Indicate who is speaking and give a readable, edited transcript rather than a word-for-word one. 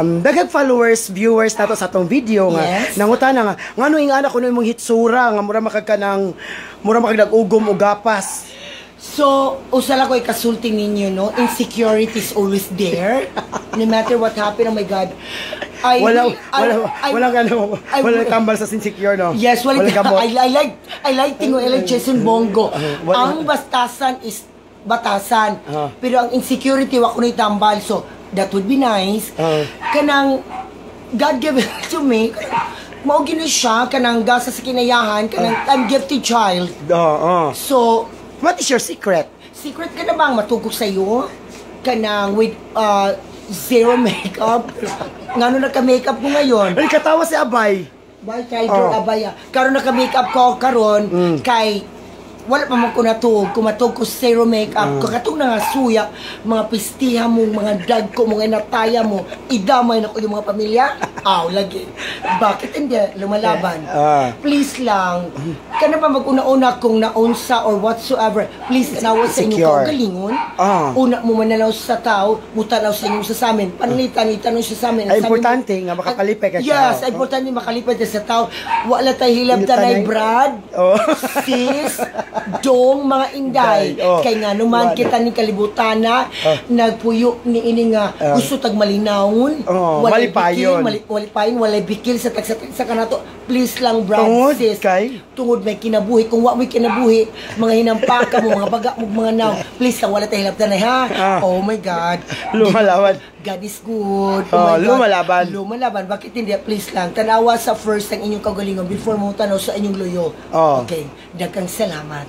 Speaker 1: daghang followers, viewers nato sa atong video nga.
Speaker 2: Yes.
Speaker 1: Nangutana nga, ngano ing anak kuno imong hitsura nga mura makagkanang mura makagdag-ugom o gapas.
Speaker 2: So, usala ko ikasulting ninyo, no? Insecurity is always there. No matter what happened, oh my God.
Speaker 1: Walang tambal sa insecure, no?
Speaker 2: Yes,
Speaker 1: walang gamot.
Speaker 2: I like Jason Bongo. Ang bastasan is batasan. Pero ang insecurity, wako na itambal. So, that would be nice. Kanang, God gave it to me. Maugin siya, kanang gasa sa kinayahan, kanang I'm gifted child. So,
Speaker 1: what is your secret?
Speaker 2: Secret ka na bang matugog sa'yo? Kanang with zero makeup? Ngano nagka-makeup mo ngayon?
Speaker 1: Ay, katawa si Abay.
Speaker 2: Bay, kay Abay. Karon nagka-makeup ko karon kay wala pa man ko natug, kumatug ko zero makeup, kakatug na nga suya, mga pistiha mo, mga dag ko, mga inataya mo, idamay na ko yung mga pamilya, lagi. Bakit hindi lumalaban? Please lang, kana pa mag-una-una kung naunsa or whatsoever, please nawa sa inyong kaugalingon, una mo manalaw sa tao, mutanaw sa inyong sa amin, panalitan-itanong siya sa amin.
Speaker 1: Ay, importante nga makapalipay ka siya.
Speaker 2: Yes, importante makalipay ka sa tao, wala tayo hilab tanay, Brad, sis, dong mga inday kay nga naman kita ni kalibutan na nagpuyo ni ini nga gusto tag malinawon
Speaker 1: malipayon
Speaker 2: walay bikil sa kanato please lang Brad sis tungod may kinabuhi kung wa may kinabuhi mga hinampaka mo mga baga mo mga naw please lang wala tay hilabtan ha oh my God
Speaker 1: lumalaban
Speaker 2: God is good lumalaban bakit hindi please lang tanawa sa first ang inyong kagalingon before mo tanaw sa inyong loyo okay daghang salamat